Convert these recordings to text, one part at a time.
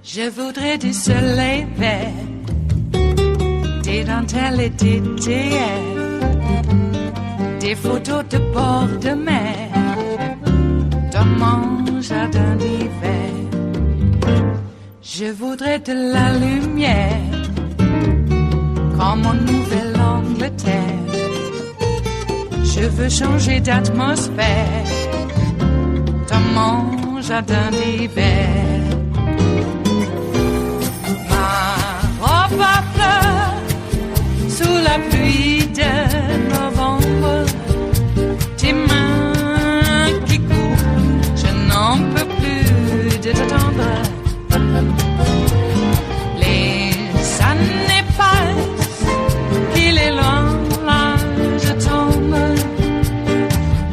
Je voudrais du soleil vert, des dentelles et des théières, des photos de bord de mer, dans mon jardin d'hiver. Je voudrais de la lumière, comme en Nouvelle-Angleterre. Je veux changer d'atmosphère, dans mon jardin d'hiver. Ma fleur sous la pluie de novembre, tes mains qui courent, je n'en peux plus de t'attendre. Les années passent, il est loin, là je tombe.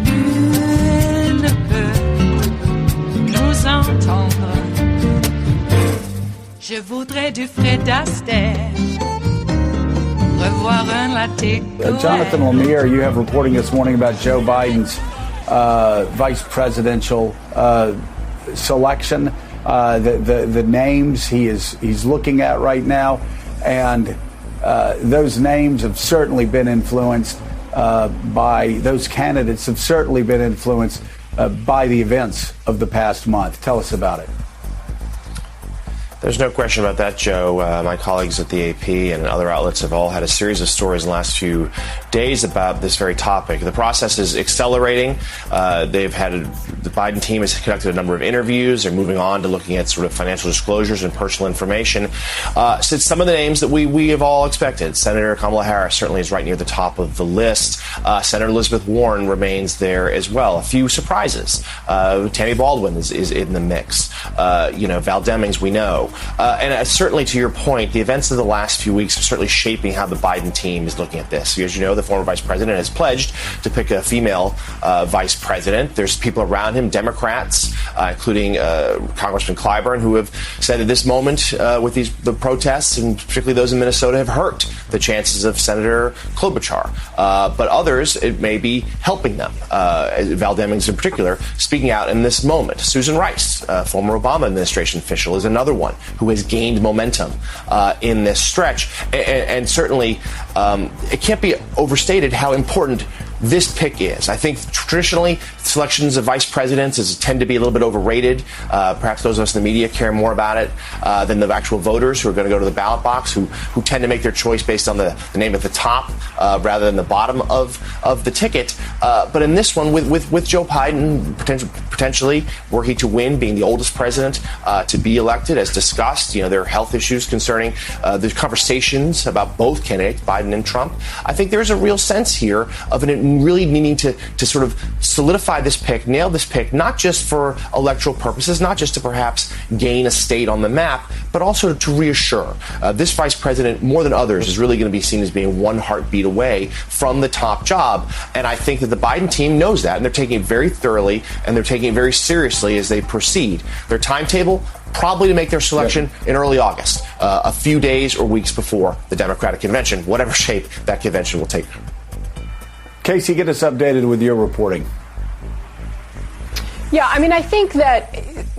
Nul ne peut nous entendre. Je voudrais du Fred Astaire, revoir un latte. Jonathan Lemire, you have reporting this morning about Joe Biden's vice presidential selection, the names he's looking at right now, and those names have certainly been influenced by those candidates have certainly been influenced by the events of the past month. Tell us about it. There's no question about that, Joe. My colleagues at the AP and other outlets have all had a series of stories in the last few days about this very topic. The process is accelerating. The Biden team has conducted a number of interviews. They're moving on to looking at sort of financial disclosures and personal information. Since some of the names that we have all expected, Senator Kamala Harris certainly is right near the top of the list. Senator Elizabeth Warren remains there as well. A few surprises. Tammy Baldwin is in the mix. Val Demings, we know. And certainly to your point, the events of the last few weeks are certainly shaping how the Biden team is looking at this. As you know, the former vice president has pledged to pick a female vice president. There's people around him, Democrats, including Congressman Clyburn, who have said at this moment with the protests, and particularly those in Minnesota, have hurt the chances of Senator Klobuchar. But others, it may be helping them. Val Demings in particular, speaking out in this moment. Susan Rice, former Obama administration official, is another one who has gained momentum in this stretch. And certainly it can't be overstated how important this pick is. I think traditionally selections of vice presidents tend to be a little bit overrated. Perhaps those of us in the media care more about it than the actual voters who are going to go to the ballot box, who tend to make their choice based on the name at the top rather than the bottom of the ticket. But in this one, with Joe Biden potentially, were he to win, being the oldest president to be elected, as discussed, there are health issues concerning the conversations about both candidates, Biden and Trump. I think there's a real sense here of really needing to sort of solidify this pick, nail this pick, not just for electoral purposes, not just to perhaps gain a state on the map, but also to reassure. This vice president, more than others, is really going to be seen as being one heartbeat away from the top job. And I think that the Biden team knows that, and they're taking it very thoroughly, and they're taking it very seriously as they proceed. Their timetable, probably to make their selection in early August, a few days or weeks before the Democratic convention, whatever shape that convention will take. Casey, get us updated with your reporting. Yeah, I mean, I think that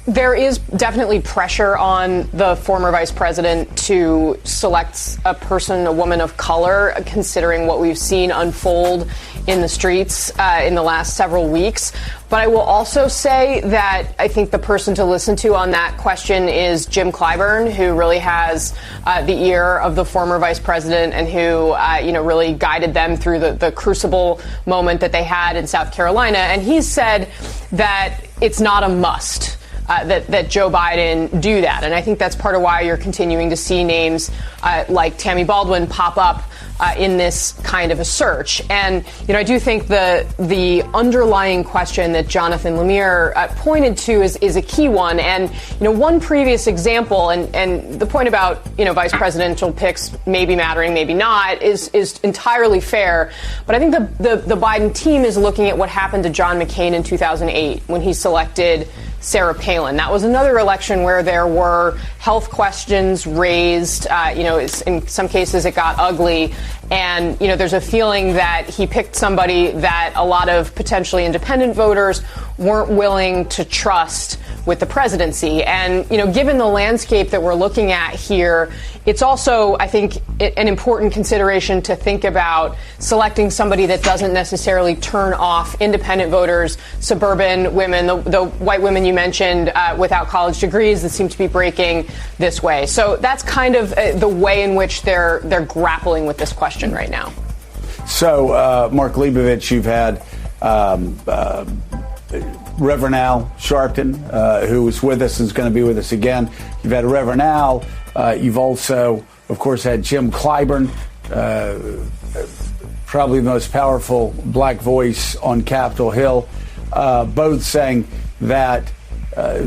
there is definitely pressure on the former vice president to select a person, a woman of color, considering what we've seen unfold in the streets in the last several weeks. But I will also say that I think the person to listen to on that question is Jim Clyburn, who really has the ear of the former vice president and who, really guided them through the crucible moment that they had in South Carolina. And he said that it's not a must. that Joe Biden do that. And I think that's part of why you're continuing to see names like Tammy Baldwin pop up in this kind of a search. And, I do think the underlying question that Jonathan Lemire pointed to is a key one. And, one previous example, and the point about, vice presidential picks maybe mattering, maybe not, is entirely fair. But I think the Biden team is looking at what happened to John McCain in 2008 when he selected Sarah Palin. That was another election where there were health questions raised. In some cases it got ugly. And, there's a feeling that he picked somebody that a lot of potentially independent voters weren't willing to trust with the presidency. And, given the landscape that we're looking at here, it's also, I think, an important consideration to think about selecting somebody that doesn't necessarily turn off independent voters, suburban women, the white women you mentioned without college degrees that seem to be breaking this way. So that's kind of the way in which they're grappling with this question right now. So, Mark Leibovich, you've had Reverend Al Sharpton, who was with us and is going to be with us again. You've had Reverend Al. You've also, of course, had Jim Clyburn, probably the most powerful black voice on Capitol Hill, both saying that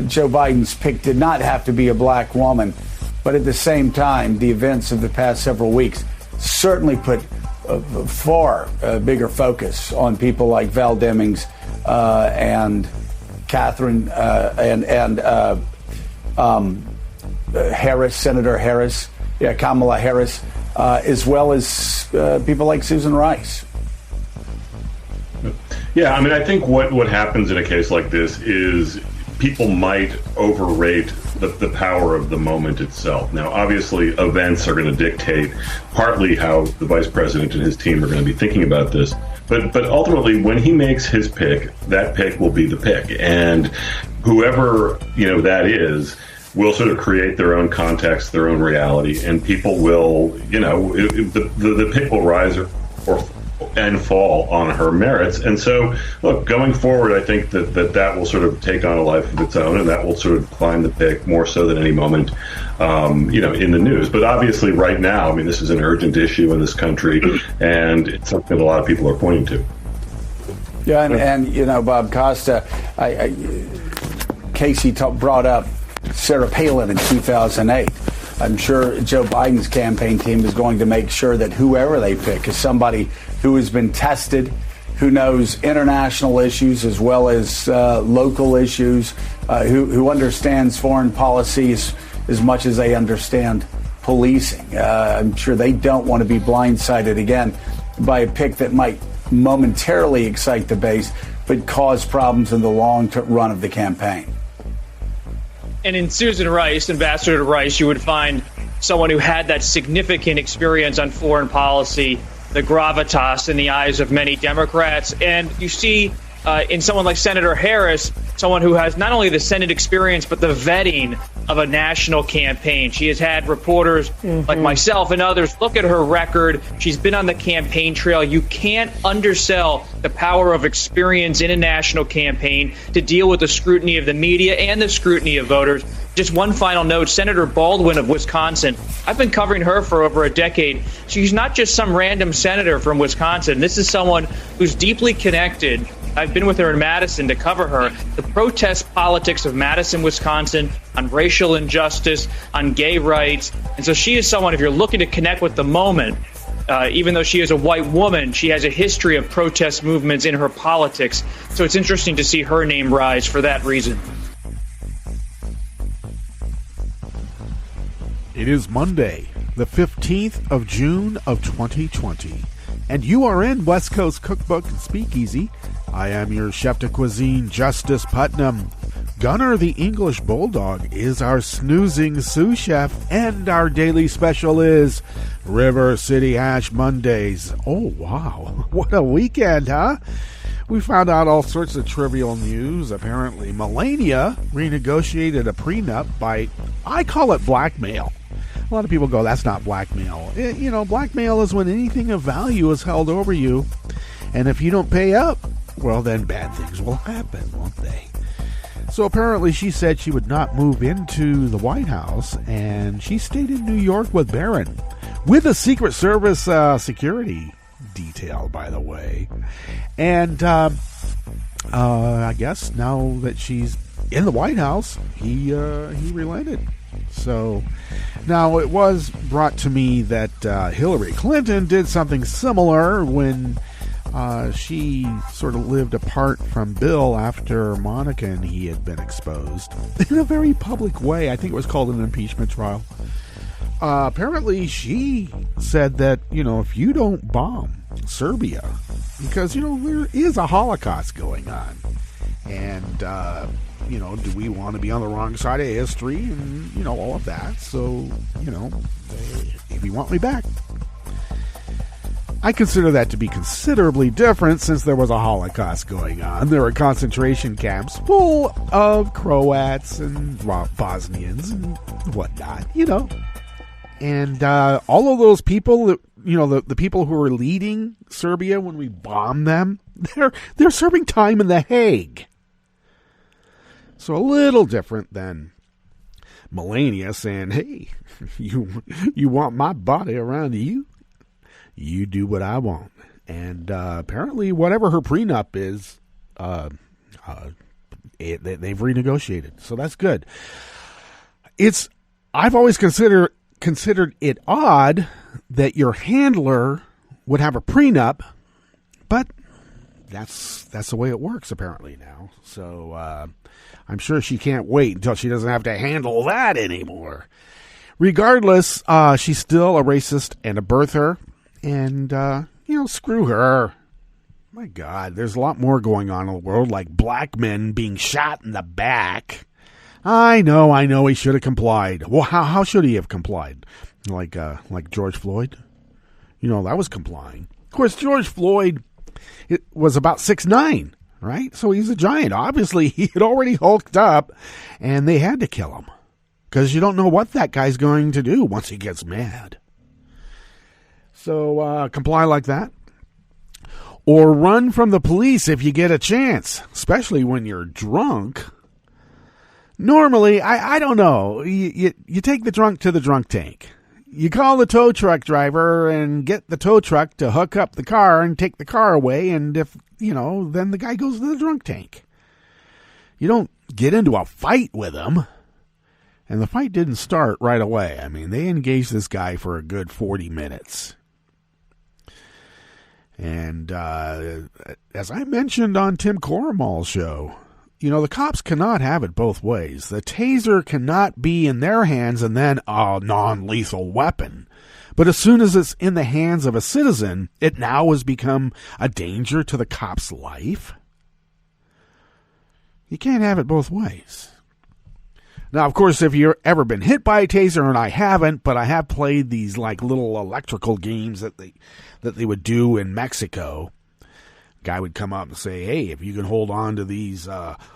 Joe Biden's pick did not have to be a black woman. But at the same time, the events of the past several weeks certainly put a far bigger focus on people like Val Demings and Catherine and Harris, Senator Harris, Kamala Harris, as well as people like Susan Rice. Yeah, I mean, I think what happens in a case like this is people might overrate the power of the moment itself. Now, obviously, events are going to dictate partly how the vice president and his team are going to be thinking about this. But ultimately, when he makes his pick, that pick will be the pick. And whoever, that is, will sort of create their own context, their own reality, and people will, the pick will rise and fall on her merits. And so, look, going forward, I think that will sort of take on a life of its own, and that will sort of climb the pick more so than any moment, in the news. But obviously, right now, I mean, this is an urgent issue in this country, and it's something that a lot of people are pointing to. Yeah, and Bob Costa, Casey brought up Sarah Palin in 2008. I'm sure Joe Biden's campaign team is going to make sure that whoever they pick is somebody who has been tested, who knows international issues as well as local issues, who understands foreign policies as much as they understand policing. I'm sure they don't want to be blindsided again by a pick that might momentarily excite the base but cause problems in the long run of the campaign. And in Susan Rice, Ambassador Rice, you would find someone who had that significant experience on foreign policy, the gravitas in the eyes of many Democrats. And you see in someone like Senator Harris, someone who has not only the Senate experience, but the vetting of a national campaign. She has had reporters like myself and others look at her record. She's been on the campaign trail. You can't undersell the power of experience in a national campaign to deal with the scrutiny of the media and the scrutiny of voters. Just one final note, Senator Baldwin of Wisconsin, I've been covering her for over a decade. She's not just some random senator from Wisconsin. This is someone who's deeply connected. I've been with her in Madison to cover her. The protest politics of Madison, Wisconsin, on racial injustice, on gay rights. And so she is someone, if you're looking to connect with the moment, even though she is a white woman, she has a history of protest movements in her politics. So it's interesting to see her name rise for that reason. It is Monday, the 15th of June of 2020, and you are in West Coast Cookbook and Speakeasy. I am your chef de cuisine, Justice Putnam. Gunner the English Bulldog is our snoozing sous chef, and our daily special is River City Hash Mondays. Oh, wow. What a weekend, huh? We found out all sorts of trivial news. Apparently, Melania renegotiated a prenup by, I call it blackmail. A lot of people go, that's not blackmail. Blackmail is when anything of value is held over you. And if you don't pay up, well, then bad things will happen, won't they? So apparently she said she would not move into the White House, and she stayed in New York with Barron, with a Secret Service security detail, by the way. And I guess now that she's in the White House, he relented. So now it was brought to me that Hillary Clinton did something similar when she sort of lived apart from Bill after Monica and he had been exposed in a very public way. I think it was called an impeachment trial. Apparently she said that, if you don't bomb Serbia, because, there is a Holocaust going on, and, do we want to be on the wrong side of history and, all of that. So, if you want me back. I consider that to be considerably different since there was a Holocaust going on. There were concentration camps full of Croats and Bosnians and whatnot, And all of those people, that, the people who were leading Serbia when we bombed them, they're serving time in The Hague. So a little different than Melania saying, hey, you want my body around you? You do what I want. And apparently whatever her prenup is, they've renegotiated. So that's good. I've always considered it odd that your handler would have a prenup, but that's the way it works apparently now. So I'm sure she can't wait until she doesn't have to handle that anymore. Regardless, she's still a racist and a birther. And, screw her. My God, there's a lot more going on in the world, like black men being shot in the back. I know, he should have complied. Well, how should he have complied? Like George Floyd? That was complying. Of course, George Floyd was about 6'9", right? So he's a giant. Obviously, he had already hulked up, and they had to kill him. Because you don't know what that guy's going to do once he gets mad. So comply like that. Or run from the police if you get a chance, especially when you're drunk. Normally, I don't know, you take the drunk to the drunk tank. You call the tow truck driver and get the tow truck to hook up the car and take the car away, and if, then the guy goes to the drunk tank. You don't get into a fight with him. And the fight didn't start right away. I mean, they engaged this guy for a good 40 minutes. And as I mentioned on Tim Coromal's show, the cops cannot have it both ways. The taser cannot be in their hands and then a non-lethal weapon. But as soon as it's in the hands of a citizen, it now has become a danger to the cop's life. You can't have it both ways. Now, of course, if you've ever been hit by a taser, and I haven't, but I have played these like little electrical games that they would do in Mexico. Guy would come up and say, hey, if you can hold on to these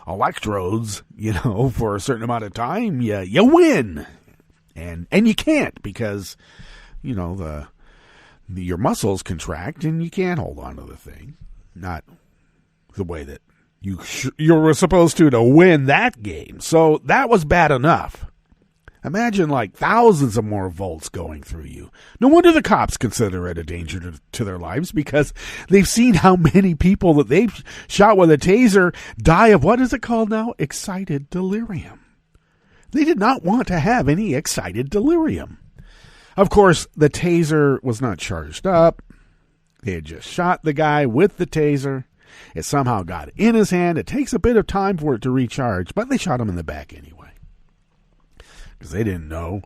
electrodes, for a certain amount of time, you win. And you can't because, your muscles contract and you can't hold on to the thing. Not the way that you were supposed to win that game. So that was bad enough. Imagine like thousands of more volts going through you. No wonder the cops consider it a danger to their lives, because they've seen how many people that they've shot with a taser die of, what is it called now? Excited delirium. They did not want to have any excited delirium. Of course, the taser was not charged up. They had just shot the guy with the taser. It somehow got in his hand. It takes a bit of time for it to recharge, but they shot him in the back anyway. Because they didn't know.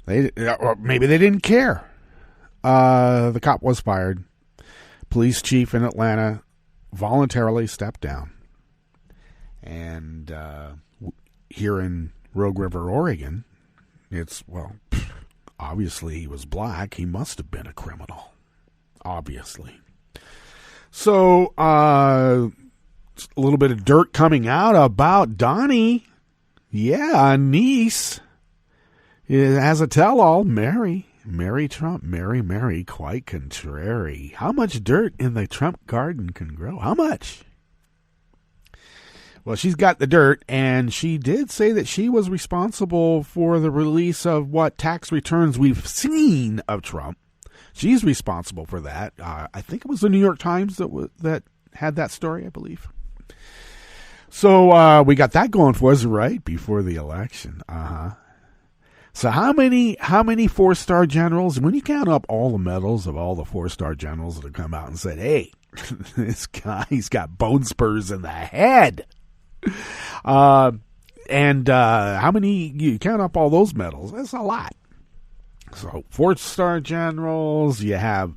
Or maybe they didn't care. The cop was fired. Police chief in Atlanta voluntarily stepped down. And here in Rogue River, Oregon, obviously he was black. He must have been a criminal. Obviously. So, a little bit of dirt coming out about Donnie. Yeah, a niece. It has a tell-all. Mary Trump. Mary, quite contrary. How much dirt in the Trump garden can grow? How much? Well, she's got the dirt, and she did say that she was responsible for the release of what tax returns we've seen of Trump. She's responsible for that. I think it was the New York Times that had that story, I believe. So we got that going for us right before the election. So how many 4-star generals? When you count up all the medals of all the 4-star generals that have come out and said, "Hey, this guy's got bone spurs in the head," and how many you count up all those medals? That's a lot. So 4-star generals, you have,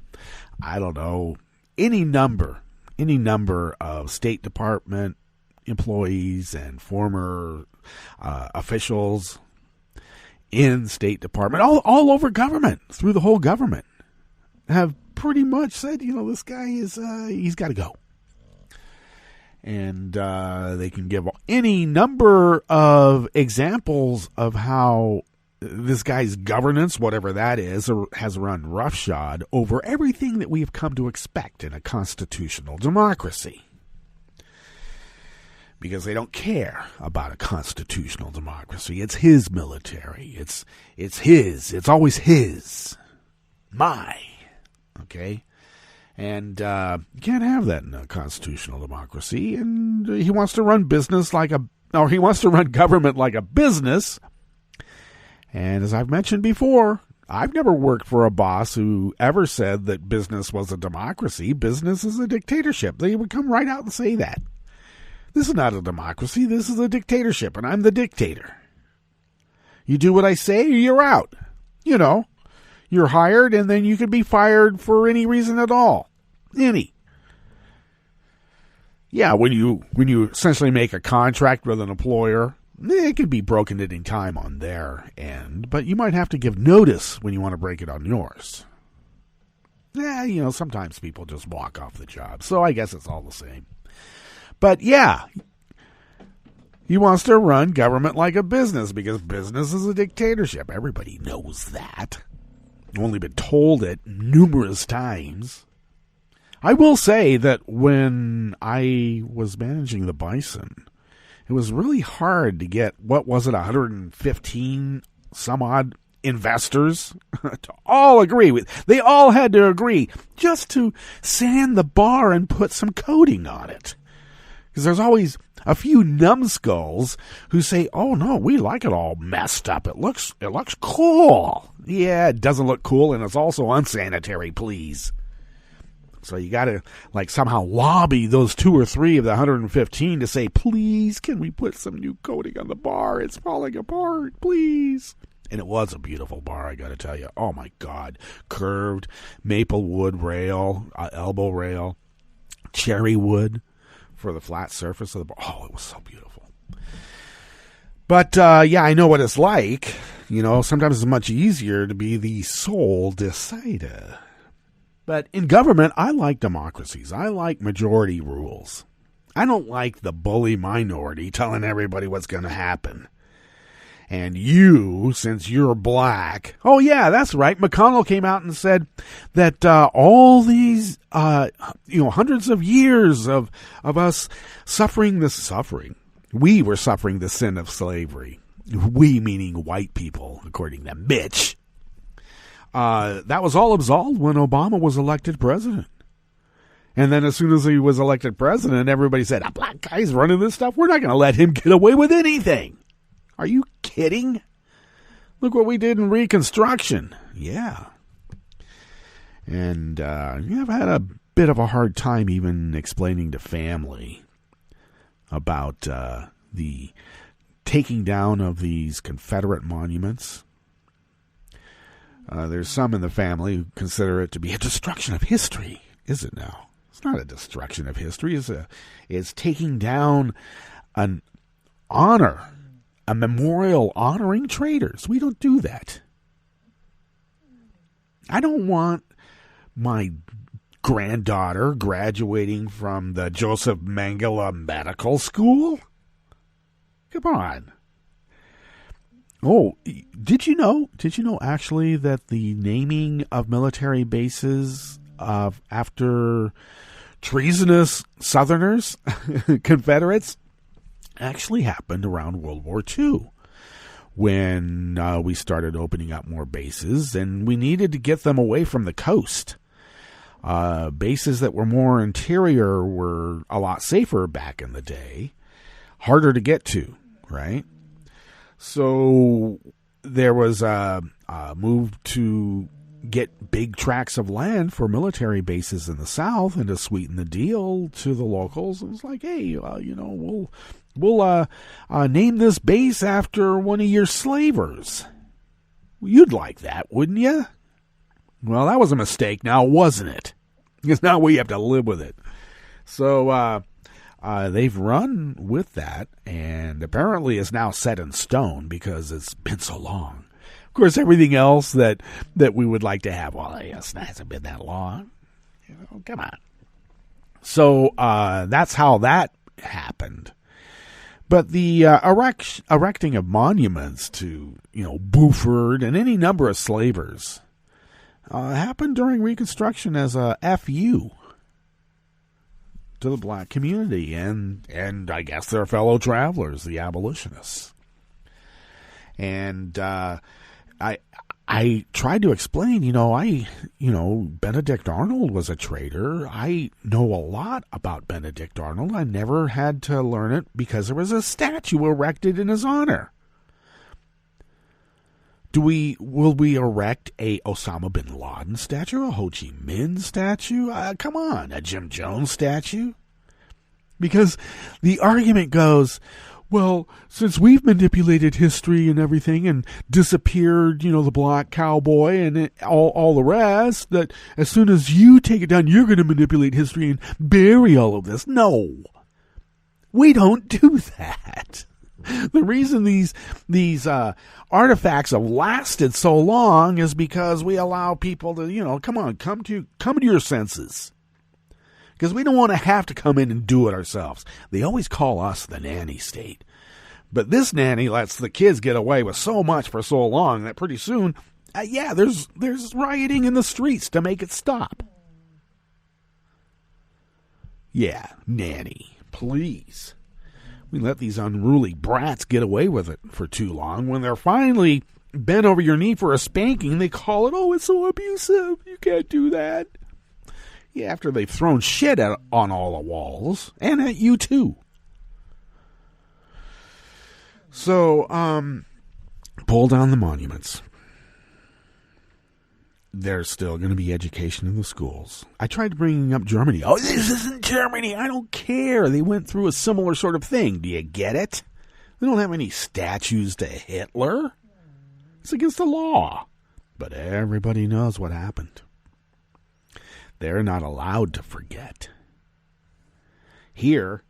I don't know, any number of State Department employees and former officials in State Department, all over government, through the whole government, have pretty much said, this guy is, he's got to go. And they can give any number of examples of how this guy's governance, whatever that is, has run roughshod over everything that we have come to expect in a constitutional democracy. Because they don't care about a constitutional democracy. It's his military. It's his. It's always his. My. Okay? And you can't have that in a constitutional democracy. And he wants to run he wants to run government like a business. And as I've mentioned before, I've never worked for a boss who ever said that business was a democracy. Business is a dictatorship. They would come right out and say that. This is not a democracy. This is a dictatorship, and I'm the dictator. You do what I say, or you're out. You're hired, and then you can be fired for any reason at all. Any. Yeah, when you essentially make a contract with an employer, it can be broken at any time on their end, but you might have to give notice when you want to break it on yours. Yeah, sometimes people just walk off the job, so I guess it's all the same. But yeah, he wants to run government like a business because business is a dictatorship. Everybody knows that. I've only been told it numerous times. I will say that when I was managing the Bison, it was really hard to get, 115 some odd investors to all agree with. They all had to agree just to sand the bar and put some coating on it. Because there's always a few numbskulls who say, "Oh no, we like it all messed up. It looks cool." Yeah, it doesn't look cool, and it's also unsanitary. Please. So you got to somehow lobby those 2 or 3 of the 115 to say, "Please, can we put some new coating on the bar? It's falling apart, please." And it was a beautiful bar, I got to tell you. Oh my God, curved maple wood rail, elbow rail, cherry wood for the flat surface of the bar. Oh, it was so beautiful. But, I know what it's like. Sometimes it's much easier to be the sole decider. But in government, I like democracies. I like majority rules. I don't like the bully minority telling everybody what's going to happen. And you, since you're black, oh yeah, that's right. McConnell came out and said that all these, hundreds of years of us suffering the suffering, we were suffering the sin of slavery. We meaning white people, according to Mitch. That was all absolved when Obama was elected president. And then as soon as he was elected president, everybody said, "A black guy's running this stuff. We're not going to let him get away with anything." Are you kidding? Look what we did in Reconstruction. Yeah. And I've had a bit of a hard time even explaining to family about the taking down of these Confederate monuments. There's some in the family who consider it to be a destruction of history. Is it now? It's not a destruction of history. It's taking down an honor. A memorial honoring traitors. We don't do that. I don't want my granddaughter graduating from the Joseph Mengele Medical School. Come on. Oh, did you know actually that the naming of military bases after treasonous Southerners, Confederates, actually happened around World War II, when we started opening up more bases, and we needed to get them away from the coast. Bases that were more interior were a lot safer back in the day, harder to get to, right? So there was a move to get big tracts of land for military bases in the South, and to sweeten the deal to the locals, it was like, hey, we'll name this base after one of your slavers. You'd like that, wouldn't you? Well, that was a mistake now, wasn't it? Because now we have to live with it. So they've run with that, and apparently it's now set in stone because it's been so long. Of course, everything else that we would like to have, well, it hasn't been that long. Come on. So that's how that happened. But the erecting of monuments to, Buford and any number of slavers happened during Reconstruction as a FU to the black community and I guess their fellow travelers, the abolitionists. And I tried to explain, Benedict Arnold was a traitor. I know a lot about Benedict Arnold. I never had to learn it because there was a statue erected in his honor. Will we erect a Osama bin Laden statue, a Ho Chi Minh statue? Come on, a Jim Jones statue? Because the argument goes, well, since we've manipulated history and everything and disappeared, the black cowboy and all the rest, that as soon as you take it down, you're going to manipulate history and bury all of this. No, we don't do that. The reason these artifacts have lasted so long is because we allow people to, come to your senses. Because we don't want to have to come in and do it ourselves. They always call us the nanny state. But this nanny lets the kids get away with so much for so long that pretty soon, there's rioting in the streets to make it stop. Yeah, nanny, please. We let these unruly brats get away with it for too long. When they're finally bent over your knee for a spanking, they call it, it's so abusive. You can't do that. Yeah, after they've thrown shit on all the walls, and at you too. So, pull down the monuments. There's still going to be education in the schools. I tried bringing up Germany. Oh, this isn't Germany. I don't care. They went through a similar sort of thing. Do you get it? They don't have any statues to Hitler. It's against the law. But everybody knows what happened. They're not allowed to forget. Here,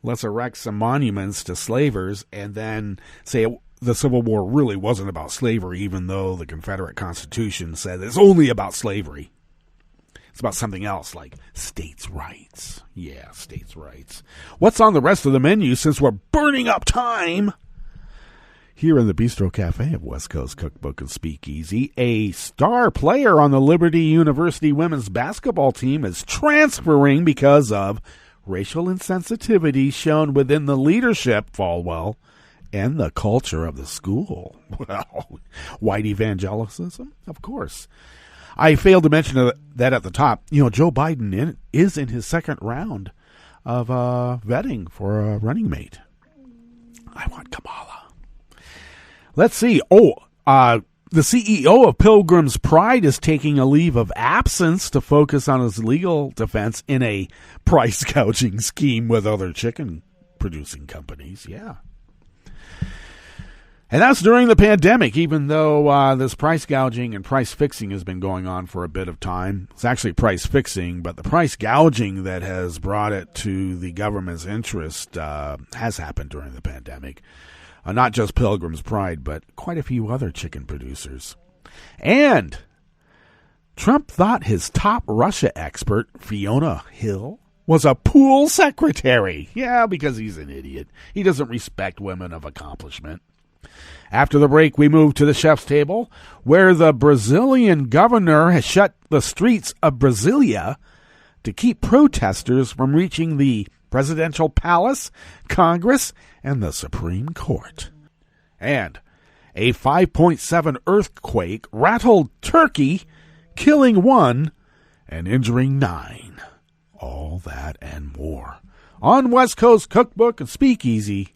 let's erect some monuments to slavers and then say the Civil War really wasn't about slavery, even though the Confederate Constitution said it's only about slavery. It's about something else, like states' rights. Yeah, states' rights. What's on the rest of the menu since we're burning up time? Here in the Bistro Cafe of West Coast Cookbook and Speakeasy, a star player on the Liberty University women's basketball team is transferring because of racial insensitivity shown within the leadership, Falwell, and the culture of the school. Well, white evangelicism? Of course. I failed to mention that at the top. Joe Biden is in his second round of vetting for a running mate. I want Kamala. Let's see. The CEO of Pilgrim's Pride is taking a leave of absence to focus on his legal defense in a price gouging scheme with other chicken producing companies. Yeah. And that's during the pandemic, even though this price gouging and price fixing has been going on for a bit of time. It's actually price fixing, but the price gouging that has brought it to the government's interest has happened during the pandemic. Not just Pilgrim's Pride, but quite a few other chicken producers. And Trump thought his top Russia expert, Fiona Hill, was a pool secretary. Yeah, because he's an idiot. He doesn't respect women of accomplishment. After the break, we move to the chef's table, where the Brazilian governor has shut the streets of Brasilia to keep protesters from reaching the presidential palace, Congress, and the Supreme Court. And a 5.7 earthquake rattled Turkey, killing 1 and injuring 9. All that and more on West Coast Cookbook and Speakeasy.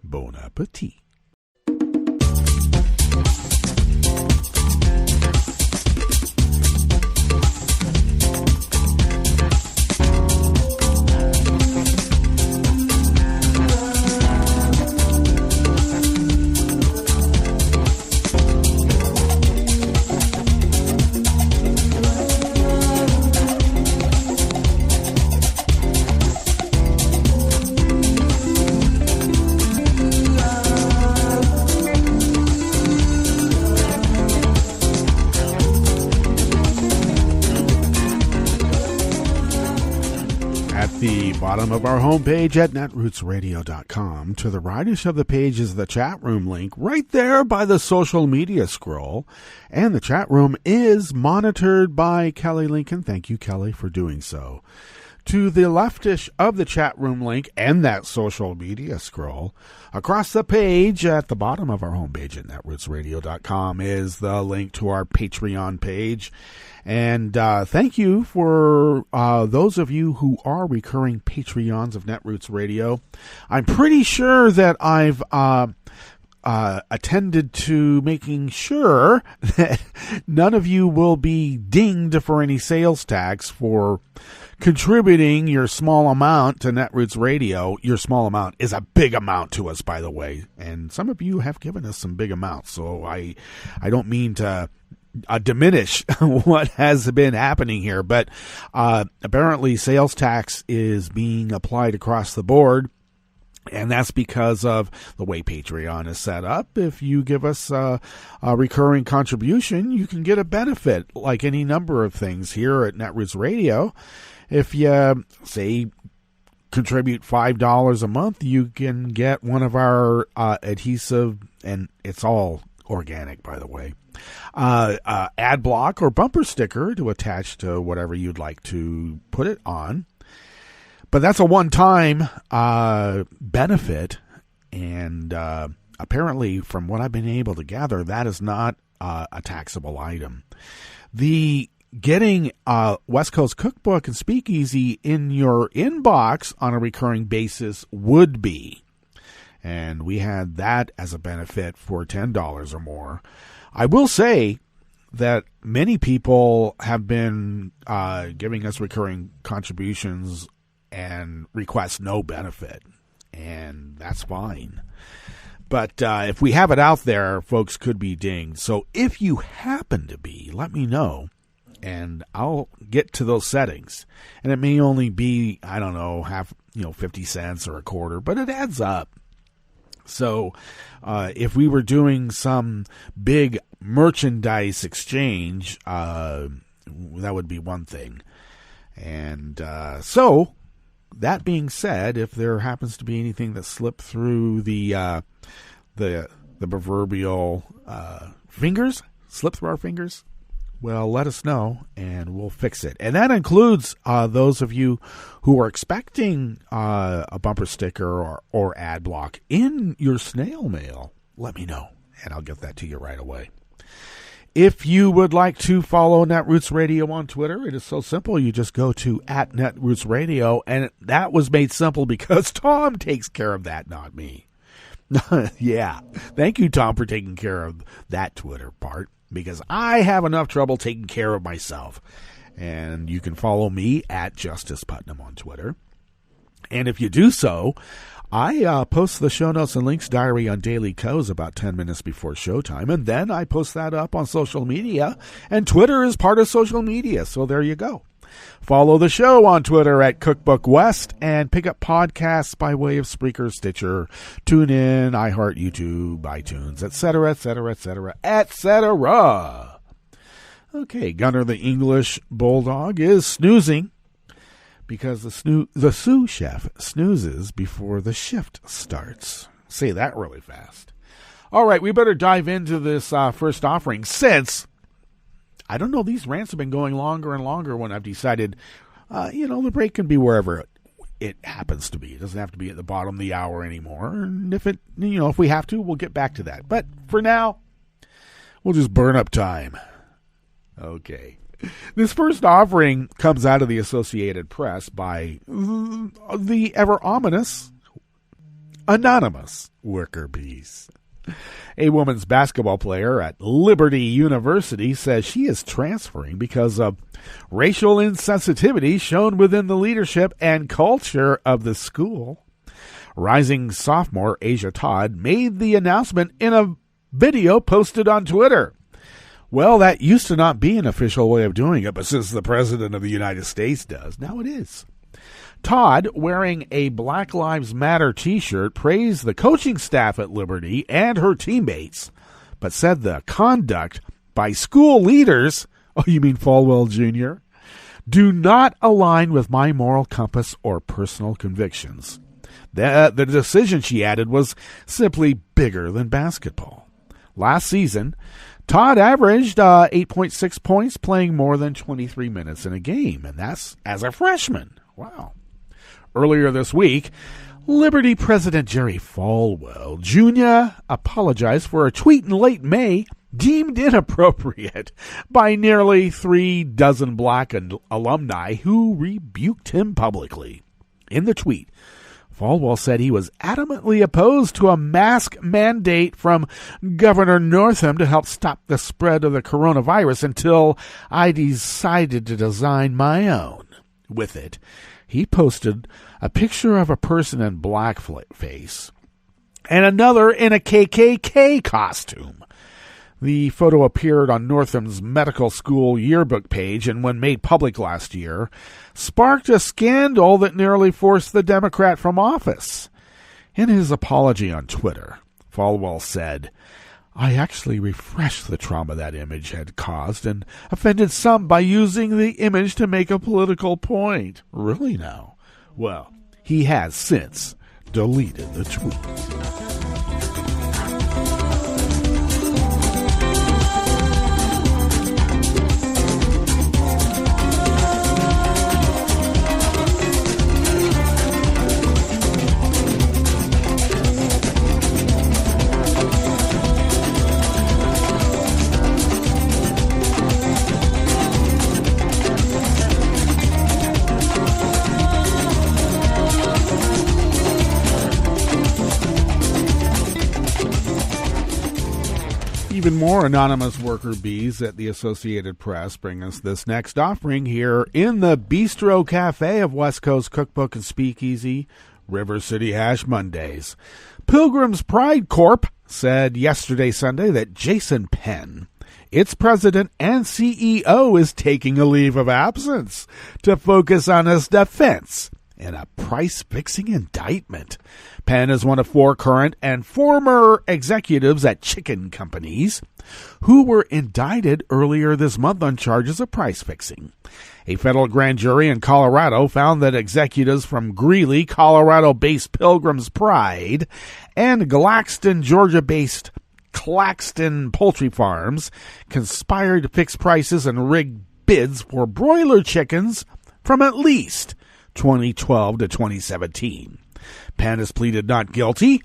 Bon appetit. The bottom of our homepage at netrootsradio.com. To the right of the page is the chat room link right there by the social media scroll. And the chat room is monitored by Kelly Lincoln. Thank you, Kelly, for doing so. To the leftish of the chat room link and that social media scroll, across the page at the bottom of our homepage at netrootsradio.com is the link to our Patreon page. And thank you for those of you who are recurring Patreons of Netroots Radio. I'm pretty sure that I've attended to making sure that none of you will be dinged for any sales tax for contributing your small amount to Netroots Radio. Your small amount is a big amount to us, by the way. And some of you have given us some big amounts. So I don't mean to diminish what has been happening here, but apparently sales tax is being applied across the board, and that's because of the way Patreon is set up. If you give us a recurring contribution, you can get a benefit like any number of things here at Netroots Radio. If you, say, contribute $5 a month, you can get one of our adhesive, and it's all organic, by the way, ad block or bumper sticker to attach to whatever you'd like to put it on. But that's a one-time benefit, and apparently, from what I've been able to gather, that is not a taxable item. The getting West Coast Cookbook and Speakeasy in your inbox on a recurring basis would be. And we had that as a benefit for $10 or more. I will say that many people have been giving us recurring contributions and request no benefit, and that's fine. But if we have it out there, folks could be dinged. So if you happen to be, let me know, and I'll get to those settings. And it may only be, I don't know, 50 cents or a quarter, but it adds up. So if we were doing some big merchandise exchange, that would be one thing. And so that being said, if there happens to be anything that slipped through the proverbial fingers, slip through our fingers, well, let us know, and we'll fix it. And that includes those of you who are expecting a bumper sticker or ad block in your snail mail. Let me know, and I'll get that to you right away. If you would like to follow Netroots Radio on Twitter, it is so simple. You just go to @NetrootsRadio, and that was made simple because Tom takes care of that, not me. Yeah, thank you, Tom, for taking care of that Twitter part, because I have enough trouble taking care of myself. And you can follow me at Justice Putnam on Twitter. And if you do so, I post the show notes and links diary on Daily Co's about 10 minutes before showtime. And then I post that up on social media. And Twitter is part of social media. So there you go. Follow the show on Twitter at Cookbook West and pick up podcasts by way of Spreaker, Stitcher, TuneIn, iHeart, YouTube, iTunes, etc., etc., etc., etc. Okay, Gunner the English Bulldog is snoozing because the sous chef snoozes before the shift starts. Say that really fast. All right, we better dive into this first offering since, I don't know, these rants have been going longer and longer when I've decided, the break can be wherever it happens to be. It doesn't have to be at the bottom of the hour anymore. And if we have to, we'll get back to that. But for now, we'll just burn up time. Okay. This first offering comes out of the Associated Press by the ever ominous anonymous worker bees. A women's basketball player at Liberty University says she is transferring because of racial insensitivity shown within the leadership and culture of the school. Rising sophomore Asia Todd made the announcement in a video posted on Twitter. Well, that used to not be an official way of doing it, but since the President of the United States does, now it is. Todd, wearing a Black Lives Matter t-shirt, praised the coaching staff at Liberty and her teammates, but said the conduct by school leaders, oh, you mean Falwell Jr., do not align with my moral compass or personal convictions. The decision, she added, was simply bigger than basketball. Last season, Todd averaged 8.6 points, playing more than 23 minutes in a game, and that's as a freshman. Wow. Earlier this week, Liberty President Jerry Falwell Jr. apologized for a tweet in late May deemed inappropriate by nearly 36 black alumni who rebuked him publicly. In the tweet, Falwell said he was adamantly opposed to a mask mandate from Governor Northam to help stop the spread of the coronavirus until I decided to design my own. With it, he posted a picture of a person in blackface and another in a KKK costume. The photo appeared on Northam's medical school yearbook page and, when made public last year, sparked a scandal that nearly forced the Democrat from office. In his apology on Twitter, Falwell said, I actually refreshed the trauma that image had caused and offended some by using the image to make a political point. Really now? Well, he has since deleted the tweet. Even more anonymous worker bees at the Associated Press bring us this next offering here in the Bistro Cafe of West Coast Cookbook and Speakeasy, River City Hash Mondays. Pilgrim's Pride Corp said yesterday, Sunday, that Jason Penn, its president and CEO, is taking a leave of absence to focus on his defense in a price-fixing indictment. Penn is one of 4 current and former executives at chicken companies who were indicted earlier this month on charges of price-fixing. A federal grand jury in Colorado found that executives from Greeley, Colorado-based Pilgrim's Pride, and Glaxton, Georgia-based Claxton Poultry Farms conspired to fix prices and rig bids for broiler chickens from at least 2012 to 2017. Penn has pleaded not guilty.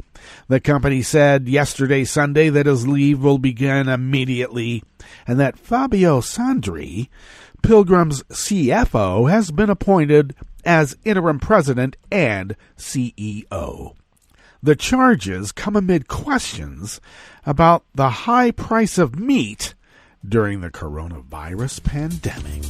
The company said yesterday, Sunday, that his leave will begin immediately and that Fabio Sandri, Pilgrim's CFO, has been appointed as interim president and CEO. The charges come amid questions about the high price of meat during the coronavirus pandemic.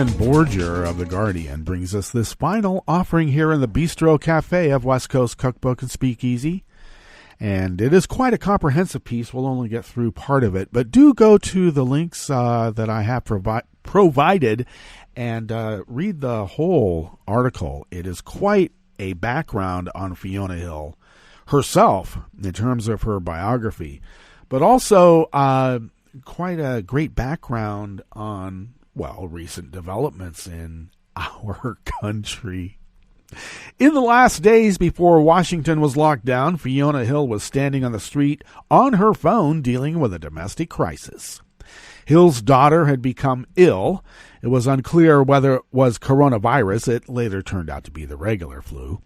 Julian Borger of The Guardian brings us this final offering here in the Bistro Cafe of West Coast Cookbook and Speakeasy. And it is quite a comprehensive piece. We'll only get through part of it. But do go to the links that I have provided and read the whole article. It is quite a background on Fiona Hill herself in terms of her biography. But also quite a great background on, well, recent developments in our country. In the last days before Washington was locked down, Fiona Hill was standing on the street on her phone dealing with a domestic crisis. Hill's daughter had become ill. It was unclear whether it was coronavirus. It later turned out to be the regular flu.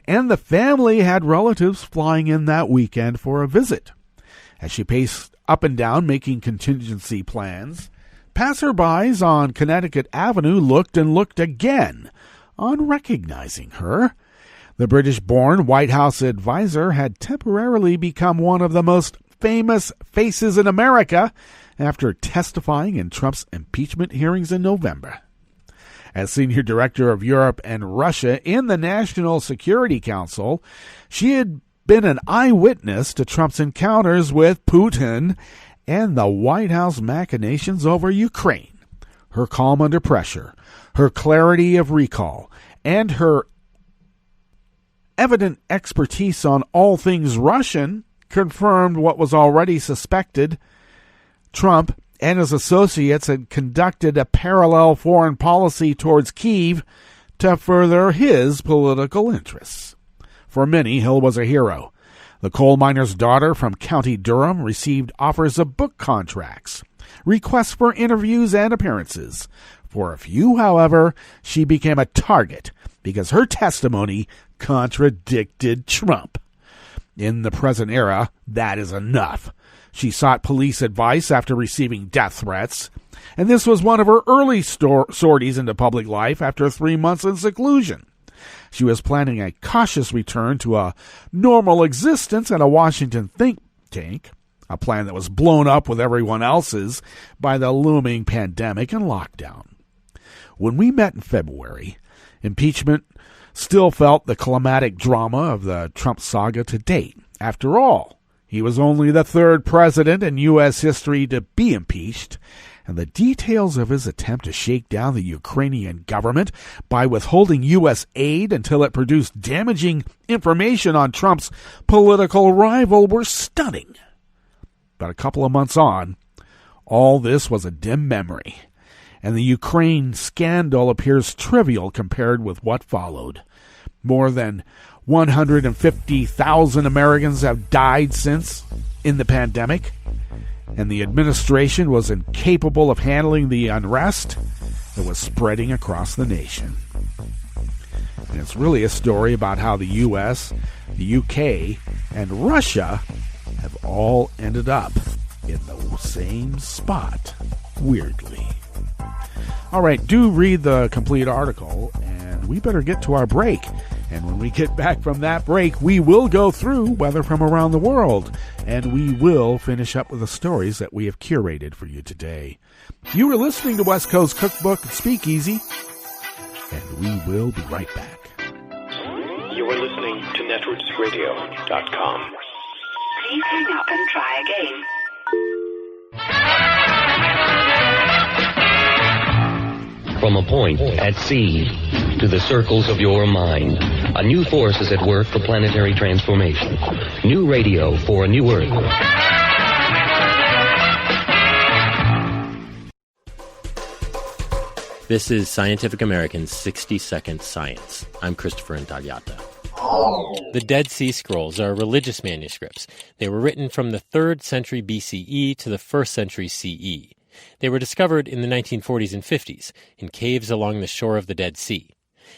And the family had relatives flying in that weekend for a visit. As she paced up and down making contingency plans, passerbys on Connecticut Avenue looked and looked again, on recognizing her. The British-born White House advisor had temporarily become one of the most famous faces in America after testifying in Trump's impeachment hearings in November. As Senior Director of Europe and Russia in the National Security Council, she had been an eyewitness to Trump's encounters with Putin and the White House machinations over Ukraine. Her calm under pressure, her clarity of recall, and her evident expertise on all things Russian confirmed what was already suspected. Trump and his associates had conducted a parallel foreign policy towards Kyiv to further his political interests. For many, Hill was a hero. The coal miner's daughter from County Durham received offers of book contracts, requests for interviews and appearances. For a few, however, she became a target because her testimony contradicted Trump. In the present era, that is enough. She sought police advice after receiving death threats, and this was one of her early sorties into public life after 3 months in seclusion. She was planning a cautious return to a normal existence at a Washington think tank, a plan that was blown up with everyone else's by the looming pandemic and lockdown. When we met in February, impeachment still felt the climatic drama of the Trump saga to date. After all, he was only the third president in U.S. history to be impeached, and the details of his attempt to shake down the Ukrainian government by withholding U.S. aid until it produced damaging information on Trump's political rival were stunning. But a couple of months on, all this was a dim memory, and the Ukraine scandal appears trivial compared with what followed. More than 150,000 Americans have died since in the pandemic, and the administration was incapable of handling the unrest that was spreading across the nation. And it's really a story about how the U.S., the UK, and Russia have all ended up in the same spot, weirdly. All right, do read the complete article, and we better get to our break. And when we get back from that break, we will go through weather from around the world, and we will finish up with the stories that we have curated for you today. You are listening to West Coast Cookbook and Speakeasy, and we will be right back. You are listening to netrootsradio.com. Please hang up and try again. From a point at sea to the circles of your mind, a new force is at work for planetary transformation. New radio for a new Earth. This is Scientific American's 60-Second Science. I'm Christopher Intagliata. The Dead Sea Scrolls are religious manuscripts. They were written from the 3rd century BCE to the 1st century CE. They were discovered in the 1940s and 50s in caves along the shore of the Dead Sea.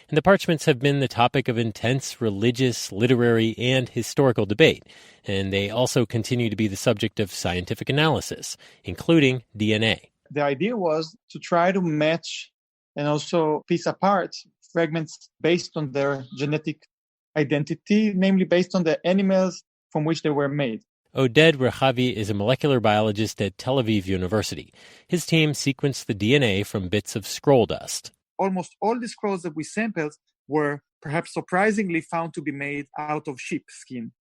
And the parchments have been the topic of intense religious, literary, and historical debate. And they also continue to be the subject of scientific analysis, including DNA. The idea was to try to match and also piece apart fragments based on their genetic identity, namely based on the animals from which they were made. Oded Rehavi is a molecular biologist at Tel Aviv University. His team sequenced the DNA from bits of scroll dust. Almost all the scrolls that we sampled were perhaps surprisingly found to be made out of sheep skin.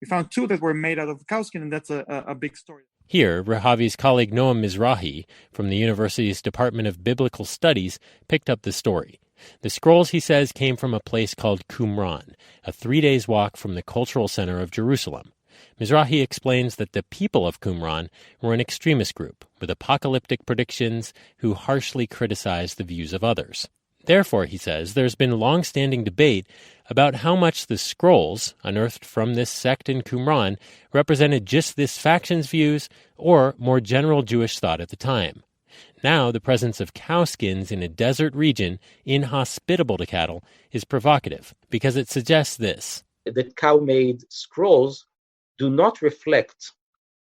We found 2 that were made out of cow skin, and that's a big story. Here, Rehavi's colleague Noam Mizrahi from the university's Department of Biblical Studies picked up the story. The scrolls, he says, came from a place called Qumran, a 3 days walk from the cultural center of Jerusalem. Mizrahi explains that the people of Qumran were an extremist group with apocalyptic predictions who harshly criticized the views of others. Therefore, he says, there's been long-standing debate about how much the scrolls unearthed from this sect in Qumran represented just this faction's views or more general Jewish thought at the time. Now, the presence of cow skins in a desert region inhospitable to cattle is provocative because it suggests this. That cow-made scrolls do not reflect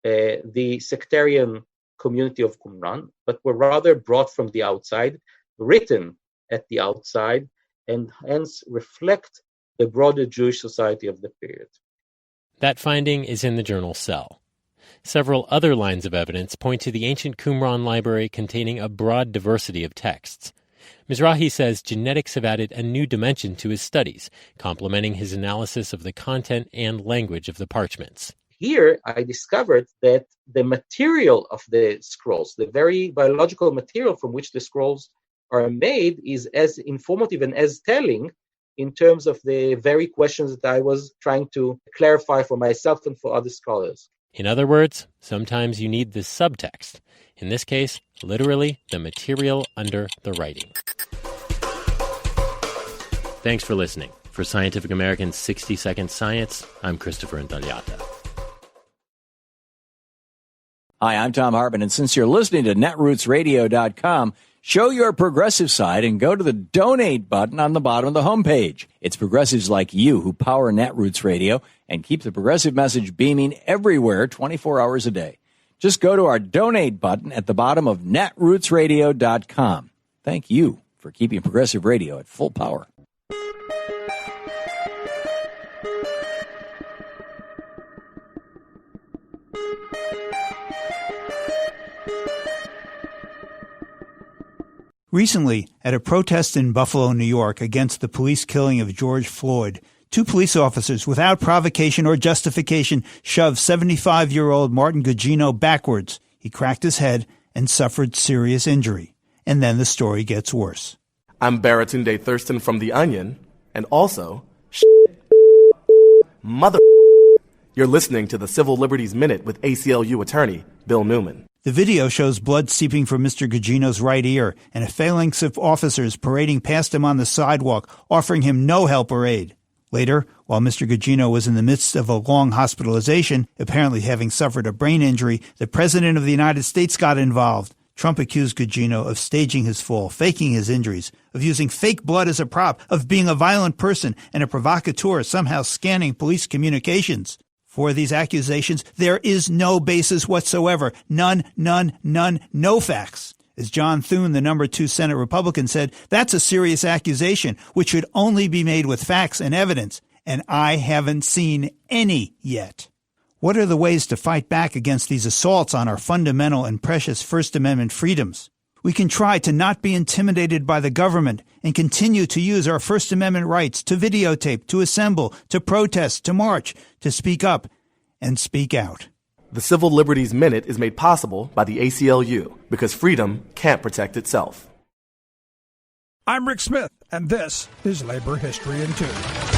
the sectarian community of Qumran, but were rather brought from the outside, written at the outside, and hence reflect the broader Jewish society of the period. That finding is in the journal Cell. Several other lines of evidence point to the ancient Qumran library containing a broad diversity of texts. Mizrahi says genetics have added a new dimension to his studies, complementing his analysis of the content and language of the parchments. Here, I discovered that the material of the scrolls, the very biological material from which the scrolls are made, is as informative and as telling in terms of the very questions that I was trying to clarify for myself and for other scholars. In other words, sometimes you need the subtext. In this case, literally the material under the writing. Thanks for listening. For Scientific American's 60-Second Science, I'm Christopher Intagliata. Hi, I'm Tom Hartman, and since you're listening to netrootsradio.com, show your progressive side and go to the donate button on the bottom of the homepage. It's progressives like you who power Netroots Radio and keep the progressive message beaming everywhere 24 hours a day. Just go to our donate button at the bottom of netrootsradio.com. Thank you for keeping progressive radio at full power. Recently, at a protest in Buffalo, New York, against the police killing of George Floyd, 2 police officers, without provocation or justification, shoved 75-year-old Martin Gugino backwards. He cracked his head and suffered serious injury. And then the story gets worse. I'm Baratunde Thurston from The Onion, and also, mother. You're listening to the Civil Liberties Minute with ACLU attorney Bill Newman. The video shows blood seeping from Mr. Gugino's right ear and a phalanx of officers parading past him on the sidewalk, offering him no help or aid. Later, while Mr. Gugino was in the midst of a long hospitalization, apparently having suffered a brain injury, the President of the United States got involved. Trump accused Gugino of staging his fall, faking his injuries, of using fake blood as a prop, of being a violent person and a provocateur, somehow scanning police communications. For these accusations, there is no basis whatsoever. None, no facts. As John Thune, the number 2 Senate Republican, said, that's a serious accusation, which should only be made with facts and evidence. And I haven't seen any yet. What are the ways to fight back against these assaults on our fundamental and precious First Amendment freedoms? We can try to not be intimidated by the government and continue to use our First Amendment rights to videotape, to assemble, to protest, to march, to speak up and speak out. The Civil Liberties Minute is made possible by the ACLU because freedom can't protect itself. I'm Rick Smith, and this is Labor History in 2.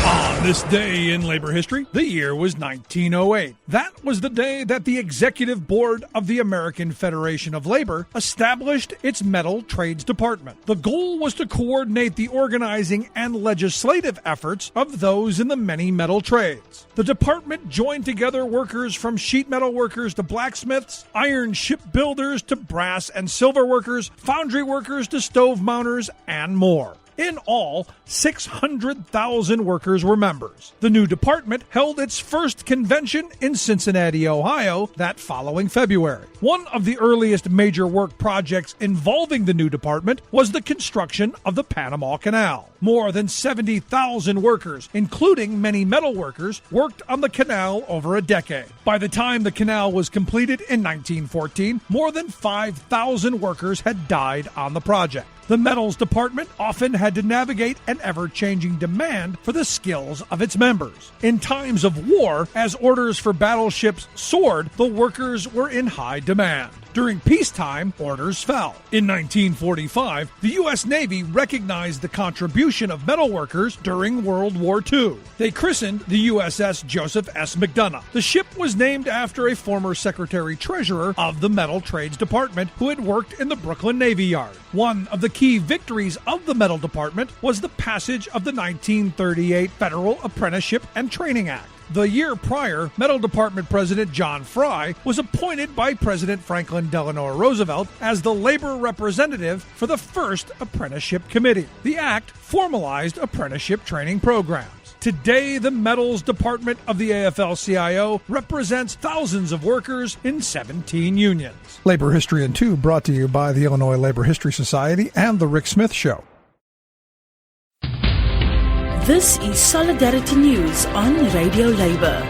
On this day in labor history, the year was 1908. That was the day that the Executive Board of the American Federation of Labor established its Metal Trades Department. The goal was to coordinate the organizing and legislative efforts of those in the many metal trades. The department joined together workers from sheet metal workers to blacksmiths, iron shipbuilders to brass and silver workers, foundry workers to stove mounters, and more. In all, 600,000 workers were members. The new department held its first convention in Cincinnati, Ohio, that following February. One of the earliest major work projects involving the new department was the construction of the Panama Canal. More than 70,000 workers, including many metal workers, worked on the canal over a decade. By the time the canal was completed in 1914, more than 5,000 workers had died on the project. The metals department often had to navigate an ever-changing demand for the skills of its members. In times of war, as orders for battleships soared, the workers were in high demand. During peacetime, orders fell. In 1945, the U.S. Navy recognized the contribution of metal workers during World War II. They christened the USS Joseph S. McDonough. The ship was named after a former Secretary-Treasurer of the Metal Trades Department who had worked in the Brooklyn Navy Yard. One of the key victories of the Metal Department was the passage of the 1938 Federal Apprenticeship and Training Act. The year prior, Metal Department President John Fry was appointed by President Franklin Delano Roosevelt as the labor representative for the first apprenticeship committee. The act formalized apprenticeship training programs. Today, the Metals Department of the AFL-CIO represents thousands of workers in 17 unions. Labor History in 2 brought to you by the Illinois Labor History Society and The Rick Smith Show. This is Solidarity News on Radio Labor.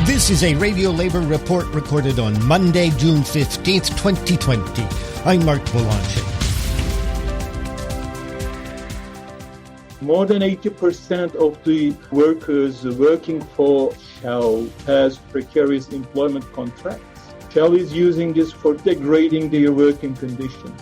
This is a Radio Labor report recorded on Monday, June 15th, 2020. I'm Mark Boulanger. More than 80% of the workers working for Shell has precarious employment contracts. Shell is using this for degrading their working conditions.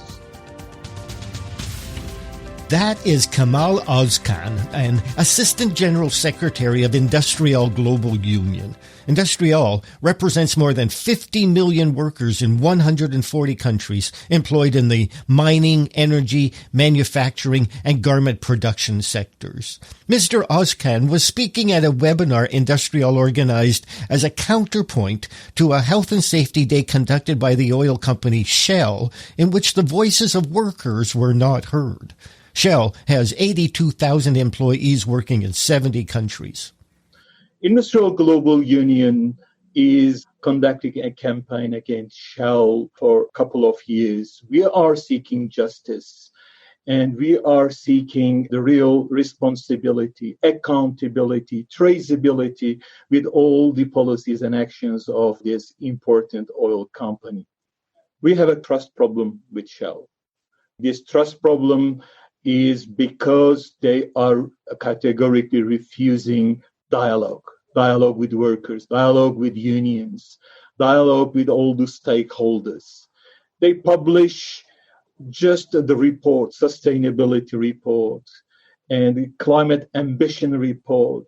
That is Kamal Ozkan, an Assistant General Secretary of Industrial Global Union. Industrial represents more than 50 million workers in 140 countries employed in the mining, energy, manufacturing, and garment production sectors. Mr. Ozkan was speaking at a webinar Industrial organized as a counterpoint to a Health and Safety Day conducted by the oil company Shell, in which the voices of workers were not heard. Shell has 82,000 employees working in 70 countries. Industrial Global Union is conducting a campaign against Shell for a couple of years. We are seeking justice, and we are seeking the real responsibility, accountability, traceability with all the policies and actions of this important oil company. We have a trust problem with Shell. This trust problem is because they are categorically refusing dialogue with workers, dialogue with unions, dialogue with all the stakeholders. They publish just the report, sustainability report, and the climate ambition report,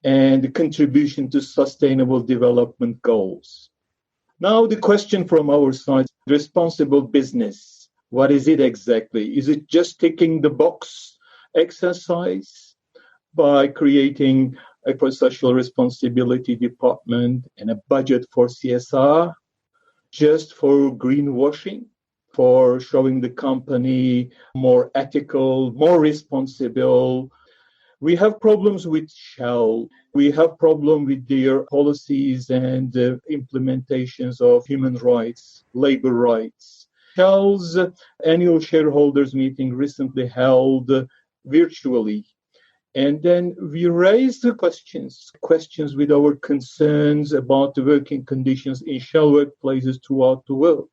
and the contribution to sustainable development goals. Now the question from our side, responsible business. What is it exactly? Is it just ticking the box exercise by creating a social responsibility department and a budget for CSR, just for greenwashing, for showing the company more ethical, more responsible? We have problems with Shell. We have problems with their policies and implementations of human rights, labor rights. Shell's annual shareholders meeting recently held virtually. And then we raised questions with our concerns about the working conditions in Shell workplaces throughout the world.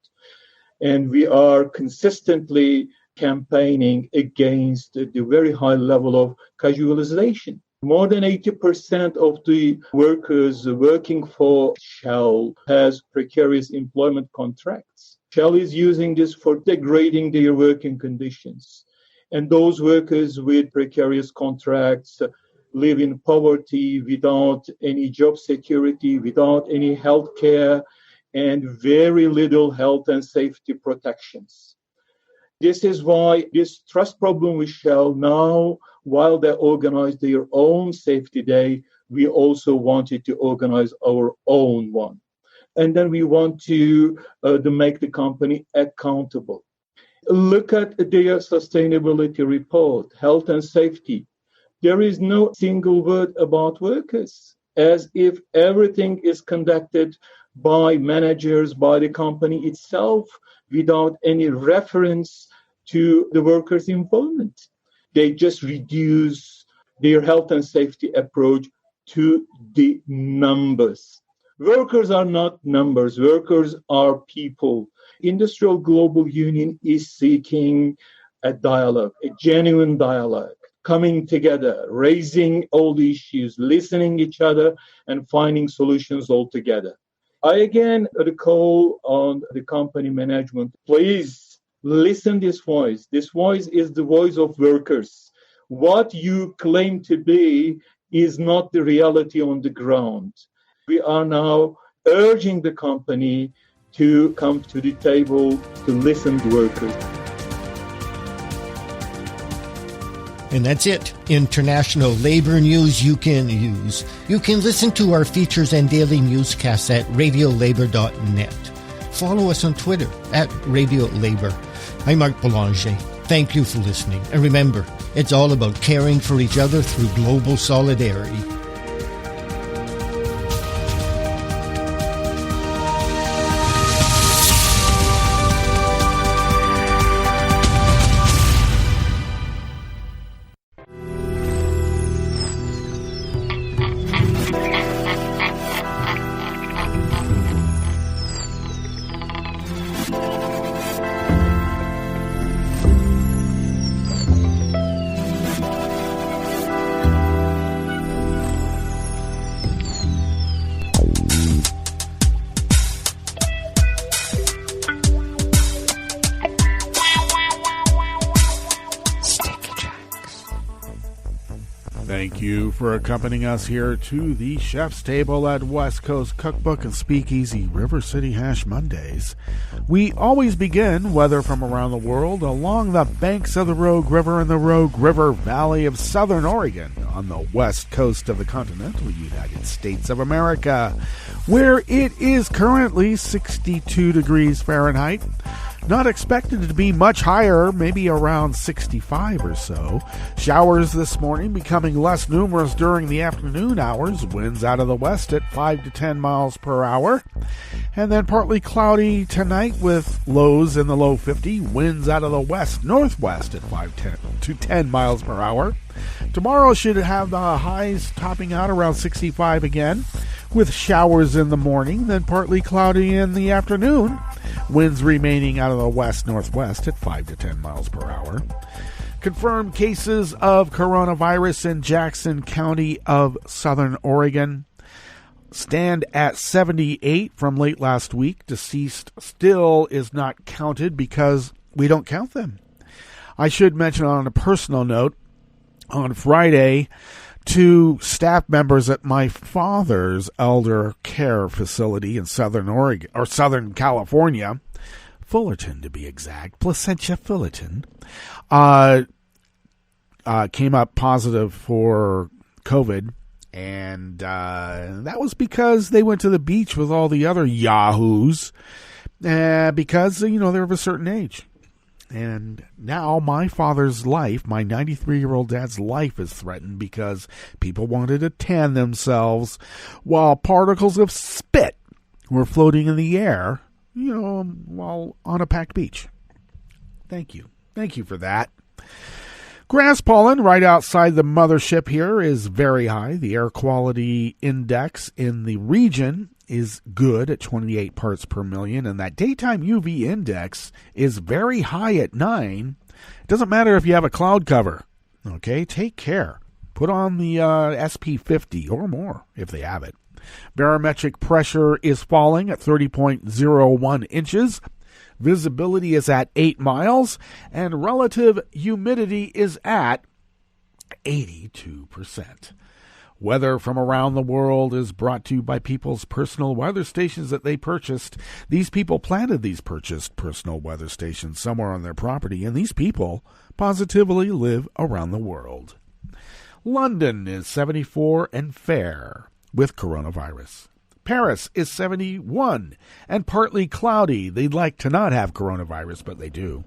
And we are consistently campaigning against the very high level of casualization. More than 80% of the workers working for Shell has precarious employment contracts. Shell is using this for degrading their working conditions. And those workers with precarious contracts live in poverty without any job security, without any health care, and very little health and safety protections. This is why this trust problem with Shell now, while they organize their own safety day, we also wanted to organize our own one. And then we want to make the company accountable. Look at their sustainability report, health and safety. There is no single word about workers, as if everything is conducted by managers, by the company itself, without any reference to the workers' involvement. They just reduce their health and safety approach to the numbers. Workers are not numbers. Workers are people. Industrial Global Union is seeking a dialogue, a genuine dialogue, coming together, raising all the issues, listening each other, and finding solutions all together. I again recall on the company management, please listen this voice. This voice is the voice of workers. What you claim to be is not the reality on the ground. We are now urging the company to come to the table to listen to workers. And that's it. International labor news you can use. You can listen to our features and daily newscasts at radiolabor.net. Follow us on Twitter at Radio Labor. I'm Mark Boulanger. Thank you for listening. And remember, it's all about caring for each other through global solidarity. Thank you for accompanying us here to the Chef's Table at West Coast Cookbook and Speakeasy River City Hash Mondays. We always begin, whether from around the world, along the banks of the Rogue River in the Rogue River Valley of Southern Oregon on the west coast of the continental United States of America, where it is currently 62 degrees Fahrenheit. Not expected to be much higher, maybe around 65 or so. Showers this morning becoming less numerous during the afternoon hours. Winds out of the west at 5 to 10 miles per hour. And then partly cloudy tonight with lows in the low 50. Winds out of the west-northwest at 5 to 10 miles per hour. Tomorrow should have the highs topping out around 65 again, with showers in the morning, then partly cloudy in the afternoon. Winds remaining out of the west-northwest at 5 to 10 miles per hour. Confirmed cases of coronavirus in Jackson County of Southern Oregon stand at 78 from late last week. Deceased still is not counted because we don't count them. I should mention on a personal note, on Friday, 2 staff members at my father's elder care facility in Southern Oregon, or Southern California, Fullerton to be exact, Placentia Fullerton, came up positive for COVID, and that was because they went to the beach with all the other yahoos, because, they're of a certain age. And now my father's life, my 93-year-old dad's life, is threatened because people wanted to tan themselves while particles of spit were floating in the air, while on a packed beach. Thank you. Thank you for that. Grass pollen right outside the mothership here is very high. The air quality index in the region is good at 28 parts per million, and that daytime UV index is very high at 9. It doesn't matter if you have a cloud cover. Okay, take care. Put on the SP50 or more if they have it. Barometric pressure is falling at 30.01 inches. Visibility is at 8 miles, and relative humidity is at 82%. Weather from around the world is brought to you by people's personal weather stations that they purchased. These people planted these purchased personal weather stations somewhere on their property, and these people positively live around the world. London is 74 and fair with coronavirus. Paris is 71 and partly cloudy. They'd like to not have coronavirus, but they do.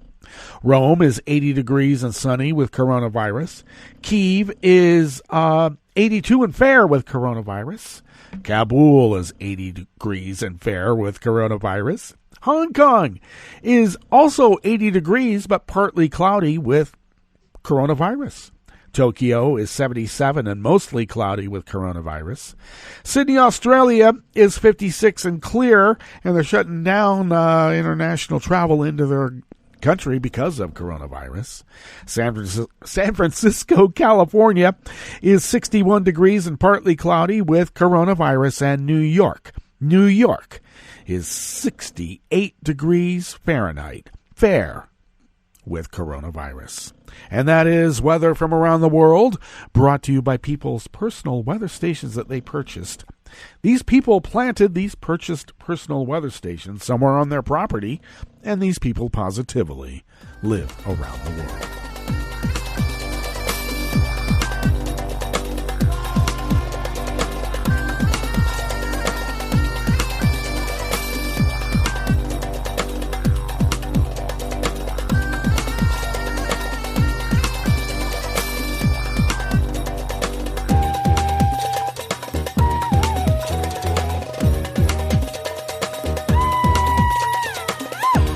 Rome is 80 degrees and sunny with coronavirus. Kyiv is 82 and fair with coronavirus. Kabul is 80 degrees and fair with coronavirus. Hong Kong is also 80 degrees but partly cloudy with coronavirus. Tokyo is 77 and mostly cloudy with coronavirus. Sydney, Australia is 56 and clear, and they're shutting down international travel into their country because of coronavirus. San Francisco, California is 61 degrees and partly cloudy with coronavirus. And New York is 68 degrees Fahrenheit, fair with coronavirus. And that is weather from around the world, brought to you by people's personal weather stations that they purchased. These people planted these purchased personal weather stations somewhere on their property, and these people positively live around the world.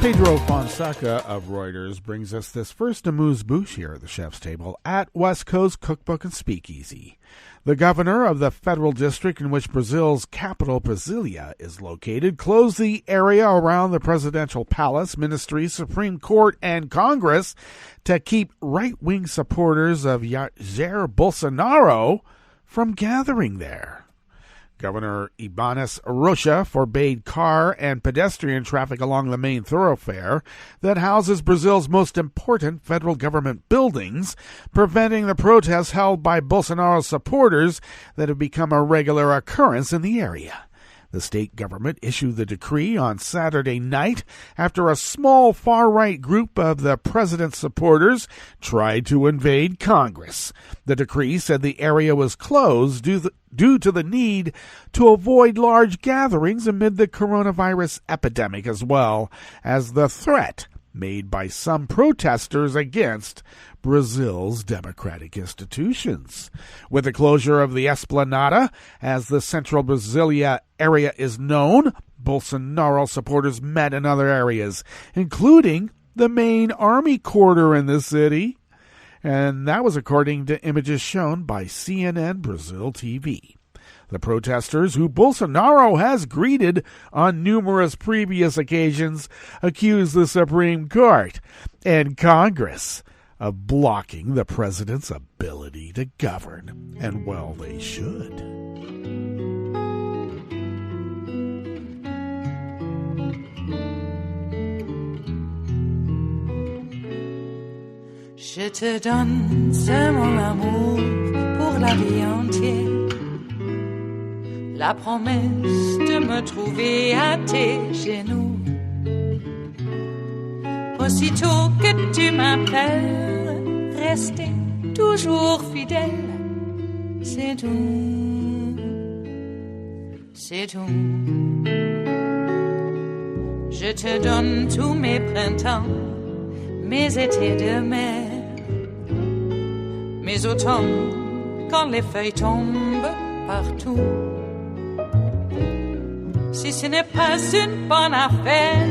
Pedro Fonseca of Reuters brings us this first amuse-bouche here at the chef's table at West Coast Cookbook and Speakeasy. The governor of the federal district in which Brazil's capital, Brasilia, is located, closed the area around the presidential palace, ministry, Supreme Court, and Congress to keep right-wing supporters of Jair Bolsonaro from gathering there. Governor Ibanez Rocha forbade car and pedestrian traffic along the main thoroughfare that houses Brazil's most important federal government buildings, preventing the protests held by Bolsonaro's supporters that have become a regular occurrence in the area. The state government issued the decree on Saturday night after a small far-right group of the president's supporters tried to invade Congress. The decree said the area was closed due to the need to avoid large gatherings amid the coronavirus epidemic, as well as the threat made by some protesters against Brazil's democratic institutions. With the closure of the Esplanada, as the central Brasilia area is known, Bolsonaro supporters met in other areas, including the main army quarter in the city. And that was according to images shown by CNN Brazil TV. The protesters, who Bolsonaro has greeted on numerous previous occasions, accused the Supreme Court and Congress of blocking the president's ability to govern. And well, they should. Je te donne c'est mon amour pour la vie entière. La promesse de me trouver à tes genoux. Aussitôt que tu m'appelles, rester toujours fidèle. C'est tout, c'est tout. Je te donne tous mes printemps, mes étés de mer, mes automnes quand les feuilles tombent partout. Si ce n'est pas une bonne affaire,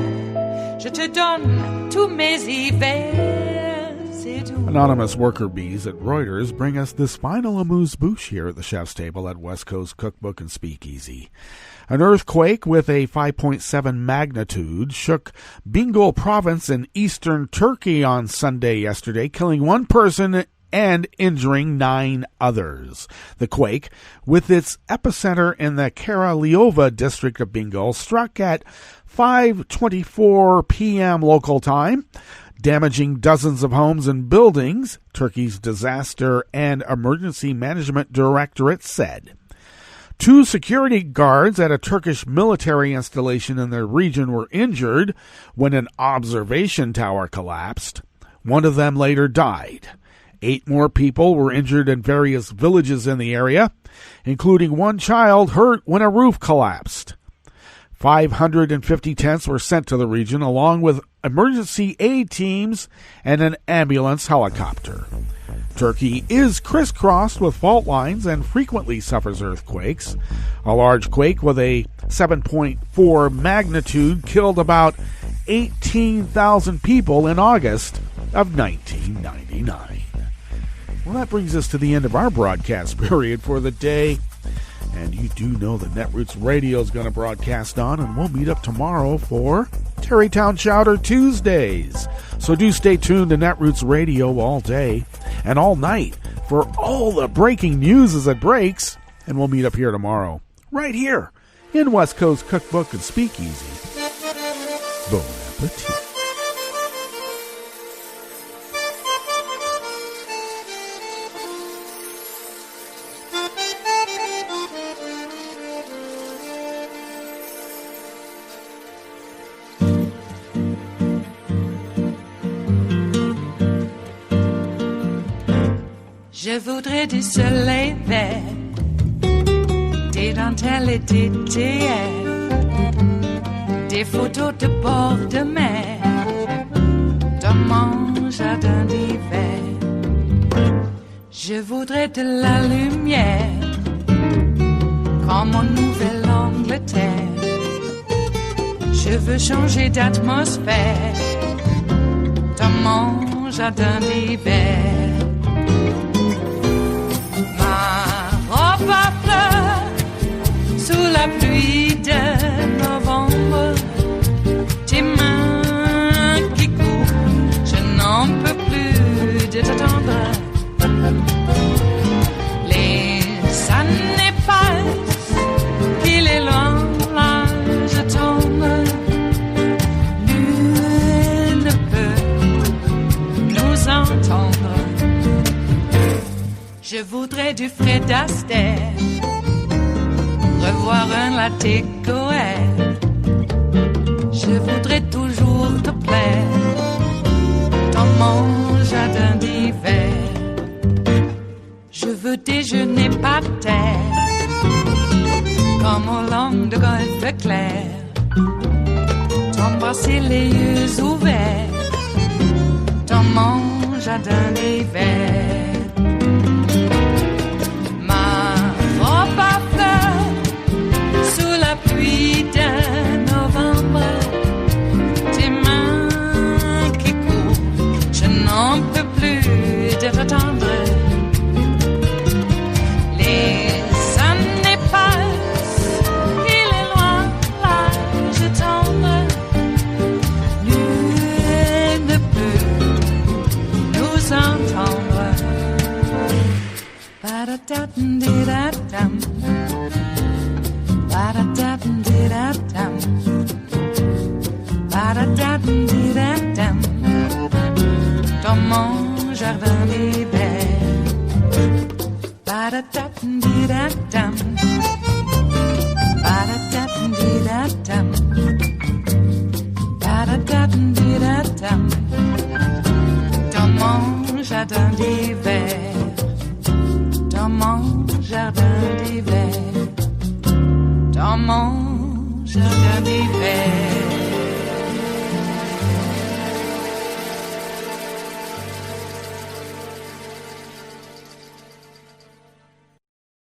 je te donne tous mes hivers, c'est tout. Anonymous worker bees at Reuters bring us this final amuse-bouche here at the chef's table at West Coast Cookbook and Speakeasy. An earthquake with a 5.7 magnitude shook Bingöl province in eastern Turkey on Sunday yesterday, killing one person and injuring 9 others. The quake, with its epicenter in the Karaliova district of Bingöl, struck at 5:24 p.m. local time, damaging dozens of homes and buildings, Turkey's Disaster and Emergency Management Directorate said. 2 security guards at a Turkish military installation in the region were injured when an observation tower collapsed. One of them later died. 8 more people were injured in various villages in the area, including one child hurt when a roof collapsed. 550 tents were sent to the region, along with emergency aid teams and an ambulance helicopter. Turkey is crisscrossed with fault lines and frequently suffers earthquakes. A large quake with a 7.4 magnitude killed about 18,000 people in August of 1999. Well, that brings us to the end of our broadcast period for the day. And you do know that Netroots Radio is going to broadcast on, and we'll meet up tomorrow for Tarrytown Chowder Tuesdays. So do stay tuned to Netroots Radio all day and all night for all the breaking news as it breaks. And we'll meet up here tomorrow, right here in West Coast Cookbook and Speakeasy. Bon appetit. Je voudrais du soleil vert, des dentelles et des théières, des photos de bord de mer, dans mon jardin d'hiver. Je voudrais de la lumière, comme en Nouvelle-Angleterre. Je veux changer d'atmosphère, dans mon jardin d'hiver. À fleurs sous la pluie de novembre, tes mains qui courent, je n'en peux plus de t'attendre. Les années passent, qu'il est loin, là je tombe. Nul ne peut nous entendre. Je voudrais du Fred Astaire, revoir un latte Goer. Je voudrais toujours te plaire dans mon jardin d'hiver. Je veux déjeuner par terre, comme au long de golfe clair, t'embrasser les yeux ouverts dans mon jardin d'hiver. Pluie de novembre, tes mains qui courent, je n'en peux plus de t'attendre. Les années passent, il est loin, là je tombe. Nul ne peut nous entendre. Ba-da-da-dum-di-da-dum. Ba-da-da-dum-di-da-dum. Ba-da-da-dum-di-da-dum. Dans mon jardin d'hiver. Ba-da-da-dum-di-da-dum. Ba-da-da-dum-di-da-dum. Ba-da-da-dum-di-da-dum. Dans mon jardin d'hiver. Dans mon jardin d'hiver. Dans mon jardin d'hiver.